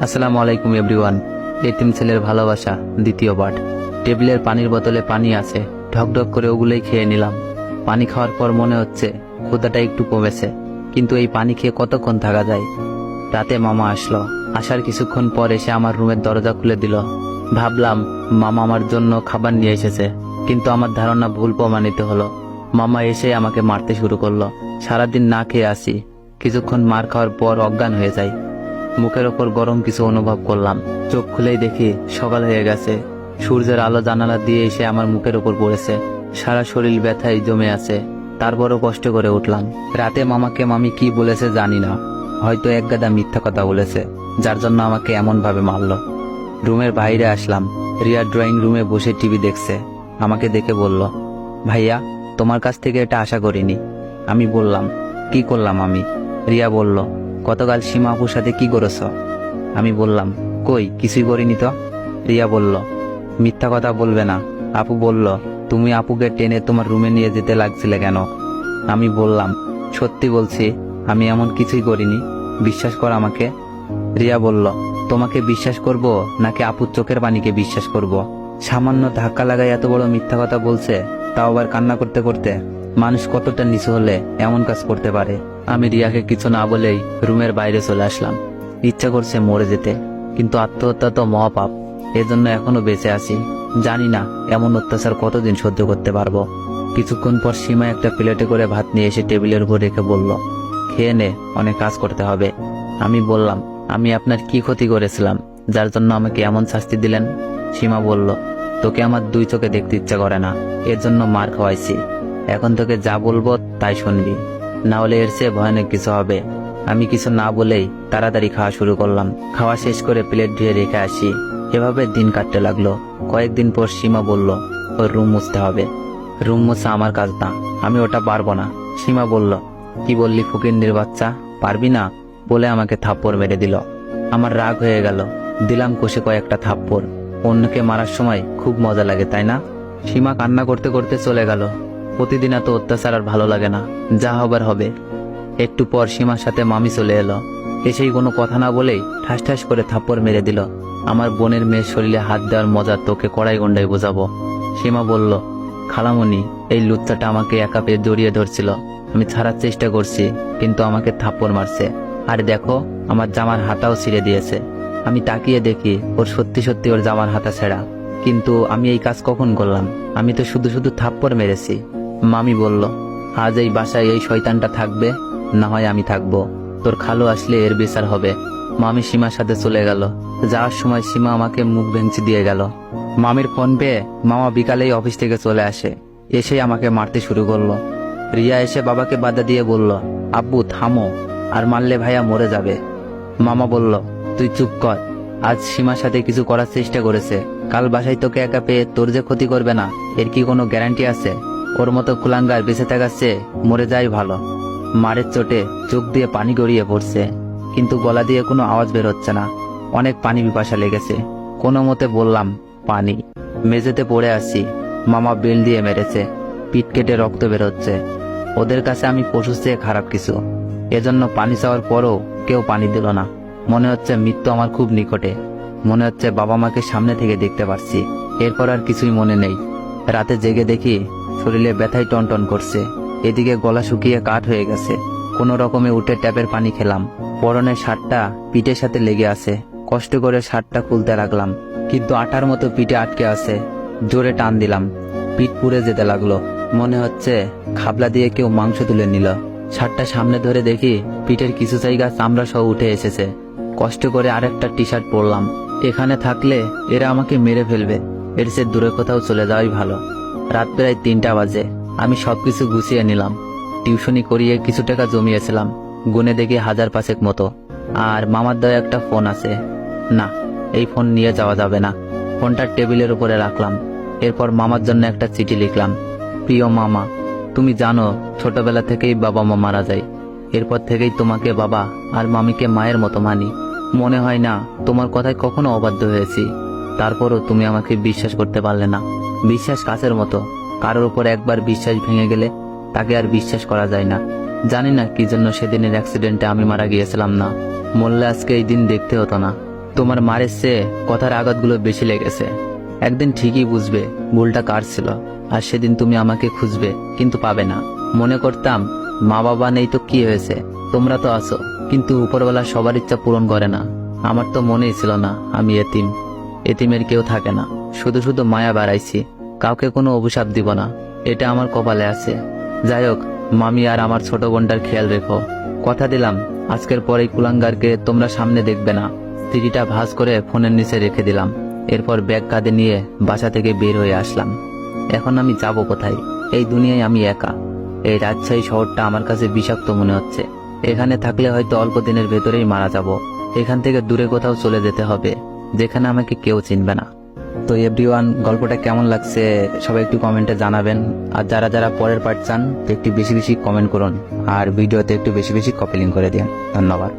আসসালামু আলাইকুম এভরিওয়ান। এতিম ছেলের ভালোবাসা দ্বিতীয় পার্ট। টেবিলের পানির বোতলে পানি আছে, ঢকঢক করে ওগুলোই খেয়ে নিলাম। পানি খাওয়ার পর মনে হচ্ছে ক্ষুধাটা একটু কমেছে, কিন্তু এই পানি খেয়ে কতক্ষণ থাকা যায়। রাতে মামা আসলো, আসার কিছুক্ষণ পর এসে আমার রুমের দরজা খুলে দিল। ভাবলাম মামা আমার জন্য খাবার নিয়ে এসেছে, কিন্তু আমার ধারণা ভুল প্রমাণিত হলো। মামা এসে আমাকে মারতে শুরু করলো। সারাদিন না খেয়ে আসি, কিছুক্ষণ মার খাওয়ার পর অজ্ঞান হয়ে যায়। মুখের ওপর গরম কিছু অনুভব করলাম। চোখ খুলেই দেখি সকাল হয়ে গেছে। সূর্যের আলো জানালা দিয়ে এসে আমার মুখের ওপর পড়েছে। সারা শরীর ব্যথায় জমে আছে, তারপরও কষ্ট করে উঠলাম। রাতে মামাকে মামি কি বলেছে জানি না, হয়তো এক গাদা মিথ্যা কথা বলেছে, যার জন্য আমাকে এমন ভাবে মারলো। রুমের বাইরে আসলাম। রিয়া ড্রয়িং রুমে বসে টিভি দেখছে। আমাকে দেখে বলল, ভাইয়া, তোমার কাছ থেকে এটা আশা করিনি। আমি বললাম, কি করলাম আমি? রিয়া বলল, গতকাল সীমা আপুর সাথে কি করেছ? আমি বললাম, কই কিছুই করিনি তো। রিয়া বলল, মিথ্যা কথা বলবে না। আপু বলল, তুমি আপুকে টেনে তোমার রুমে নিয়ে যেতে লাগছিলে কেন? আমি বললাম, সত্যি বলছি, আমি এমন কিছুই করিনি, বিশ্বাস কর আমাকে। রিয়া বলল, তোমাকে বিশ্বাস করব নাকি আপুর চোখের পানিকে বিশ্বাস করব? সামান্য ধাক্কা লাগায় এত বড় মিথ্যা কথা বলছে, তাও আবার কান্না করতে করতে। মানুষ কতটা নিচু হলে এমন কাজ করতে পারে? আমি রিয়াকে কিছু না বলেই রুমের বাইরে চলে আসলাম। ইচ্ছা করছে মরে যেতে, কিন্তু আত্মহত্যা তো মহাপাপ, এজন্য এখনো বেঁচে আছি। জানি না এমন অত্যাচার কতদিন সহ্য করতে পারবো। কিছুক্ষণ পর সীমা একটা প্লেটে করে ভাত নিয়ে এসে টেবিলের উপর রেখে বলল, খেয়ে নে, অনেক কাজ করতে হবে। আমি বললাম, আমি আপনার কি ক্ষতি করেছিলাম যার জন্য আমাকে এমন শাস্তি দিলেন? সীমা বলল, তোকে আমার দুই চোখে দেখতে ইচ্ছা করে না, এর জন্য মার খাওয়াইছি। এখন তোকে যা বলবো তাই শুনবি, না হলে এর চেয়ে ভয়ানক কিছু হবে। আমি কিছু না বলেই তাড়াতাড়ি খাওয়া শুরু করলাম। খাওয়া শেষ করে প্লেট ধুয়ে রেখে আসি। এভাবে দিন কাটতে লাগলো। কয়েকদিন পর সীমা বলল, ওর রুম মুছতে হবে। রুম মোছা আমার কাজ না, আমি ওটা পারবো না। সীমা বলল, কি বললি ফকিন্নির বাচ্চা, পারবি না? বলে আমাকে থাপ্পড় মেরে দিল। আমার রাগ হয়ে গেল, দিলাম কষে কয়েকটা থাপ্পড়। অন্যকে মারার সময় খুব মজা লাগে, তাই না? সীমা কান্না করতে করতে চলে গেল। প্রতিদিন এত অত্যাচার আর ভালো লাগে না, যা হবার হবে। একটু পর সীমার সাথে মামি চলে এলো। এসেই কোনো কথা না বলেই ঠাস ঠাস করে থাপ্পড় মেরে দিল। আমার বোনের মেয়ের শরীরে হাত দেওয়ার মজা তোকে কড়াই গন্ডায় বোঝাবো। সীমা বলল, খালামণি, এই লুচ্চাটা আমাকে একা পেয়ে জড়িয়ে ধরছিল। আমি ছাড়ার চেষ্টা করছি, কিন্তু আমাকে থাপ্পড় মারছে। আর দেখো, আমার জামার হাতাও ছিঁড়ে দিয়েছে। আমি তাকিয়ে দেখি ওর সত্যি সত্যি ওর জামার হাতা ছেঁড়া। কিন্তু আমি এই কাজ কখন করলাম? আমি তো শুধু শুধু থাপ্পড় মেরেছি। মামি বলল, আজ এই বাসায় এই শয়তানটা থাকবে, না হয় আমি থাকবো। তোর খালু আসলে এর বিচার হবে। মামি সীমার সাথে চলে গেল। যাওয়ার সময় সীমা আমাকে মুখ ভেঙচি দিয়ে গেল। মামির ফোন পেয়ে মামা বিকালেই অফিস থেকে চলে আসে। এসেই আমাকে মারতে শুরু করলো। রিয়া এসে বাবাকে বাধা দিয়ে বলল, আব্বু থামো, আর মারলে ভাইয়া মরে যাবে। মামা বলল, তুই চুপ কর। আজ সীমার সাথে কিছু করার চেষ্টা করেছে, কাল বাসায় তোকে একা পেয়ে তোর যে ক্ষতি করবে না, এর কি কোনো গ্যারান্টি আছে? ওর মতো কুলাঙ্গার বেঁচে থাকার চেয়ে মরে যাই ভালো। মারের চোটে চোখ দিয়ে পানি গড়িয়ে পড়ছে, কিন্তু গলা দিয়ে কোনো আওয়াজ বের হচ্ছে না। অনেক পানি পিপাসা লেগেছে। কোনো মতে বললাম, পানি। মেঝেতে পড়ে আসি। মামা বেল দিয়ে মেরেছে, পিঠ কেটে রক্ত বেরোচ্ছে। ওদের কাছে আমি পশুর চেয়ে খারাপ কিছু। এজন্য পানি চাওয়ার পরও কেউ পানি দিল না। মনে হচ্ছে মৃত্যু আমার খুব নিকটে। মনে হচ্ছে বাবা মাকে সামনে থেকে দেখতে পাচ্ছি। এরপর আর কিছুই মনে নেই। রাতে জেগে দেখি শরীরে ব্যথায় টনটন করছে। এদিকে গলা শুকিয়ে কাঠ হয়ে গেছে। কোনো রকমে উঠে ট্যাপের পানি খেলাম। পরনের শার্টটা পিঠের সাথে লেগে আছে। কষ্ট করে শার্টটা খুলতে লাগলাম, কিন্তু আটার মতো পিঠে আটকে আছে। জোরে টান দিলাম, পিঠ পুড়ে যেতে লাগলো। মনে হচ্ছে খাবলা দিয়ে কেউ মাংস তুলে নিল। শার্টটা সামনে ধরে দেখি পিঠের কিছু জায়গা চামড়া সহ উঠে এসেছে। কষ্ট করে আরেকটা টি শার্ট পরলাম। এখানে থাকলে এরা আমাকে মেরে ফেলবে, এর চেয়ে দূরে কোথাও চলে যাওয়াই ভালো। রাত প্রায় 3টা বাজে। আমি সবকিছু গুছিয়ে নিলাম। টিউশনি করিয়ে কিছু টাকা জমিয়েছিলাম, গুনে দেখি 1000-5 মতো। আর মামার দেওয়া একটা ফোন আছে। না, এই ফোন নিয়ে যাওয়া যাবে না। ফোনটা টেবিলের উপরে রাখলাম। এরপর মামার জন্য একটা চিঠি লিখলাম। প্রিয় মামা, তুমি জানো ছোটবেলা থেকেই বাবা মা মারা যায়। এরপর থেকেই তোমাকে বাবা আর মামিকে মায়ের মতো মানি। মনে হয় না তোমার কথায় কখনো অবাধ্য হয়েছি। তারপরও তুমি আমাকে বিশ্বাস করতে পারলে না। বিশ্বাস কাছের মতো, কারোর উপর একবার বিশ্বাস ভেঙে গেলে তাকে আর বিশ্বাস করা যায় না। জানি না কি জন্য সেদিনের অ্যাক্সিডেন্টে আমি মারা গিয়েছিলাম না। মরলে আজকে এই দিন দেখতে হতো না। তোমার মারের চেয়ে কথার আঘাতগুলো বেশি লেগেছে। একদিন ঠিকই বুঝবে ভুলটা কার ছিল, আর সেদিন তুমি আমাকে খুঁজবে কিন্তু পাবে না। মনে করতাম মা বাবা নেই তো কি হয়েছে, তোমরা তো আছো, কিন্তু উপরওয়ালা সবার ইচ্ছা পূরণ করে না। আমার তো মনেই ছিল না আমি এতিম। এতিমের কেউ থাকে না, শুধু শুধু মায়া বাড়াইছি। কাউকে কোনো অভিশাপ দিব না, এটা আমার কপালে আছে। যাই হোক, মামি আর আমার ছোট বোনটার খেয়াল রেখো। কথা দিলাম আজকের পর এই কুলাঙ্গারকে তোমরা সামনে দেখবে না। সিডিটা ভাঁজ করে ফোনের নিচে রেখে দিলাম। এরপর ব্যাগ কাঁধে নিয়ে বাসা থেকে বের হয়ে আসলাম। এখন আমি যাব কোথায়? এই দুনিয়ায় আমি একা। এই রাজশাহী শহরটা আমার কাছে বিষাক্ত মনে হচ্ছে। এখানে থাকলে হয়তো অল্প দিনের ভেতরেই মারা যাব। এখান থেকে দূরে কোথাও চলে যেতে হবে, যেখানে আমাকে কেউ চিনবে না। তো এভরিওয়ান, গল্পটা কেমন লাগছে সবাই একটু কমেন্টে জানাবেন। আর যারা যারা পরের পার্ট চান একটু বেশি বেশি কমেন্ট করুন, আর ভিডিওতে একটু বেশি বেশি কপি লিঙ্ক করে দিন। ধন্যবাদ।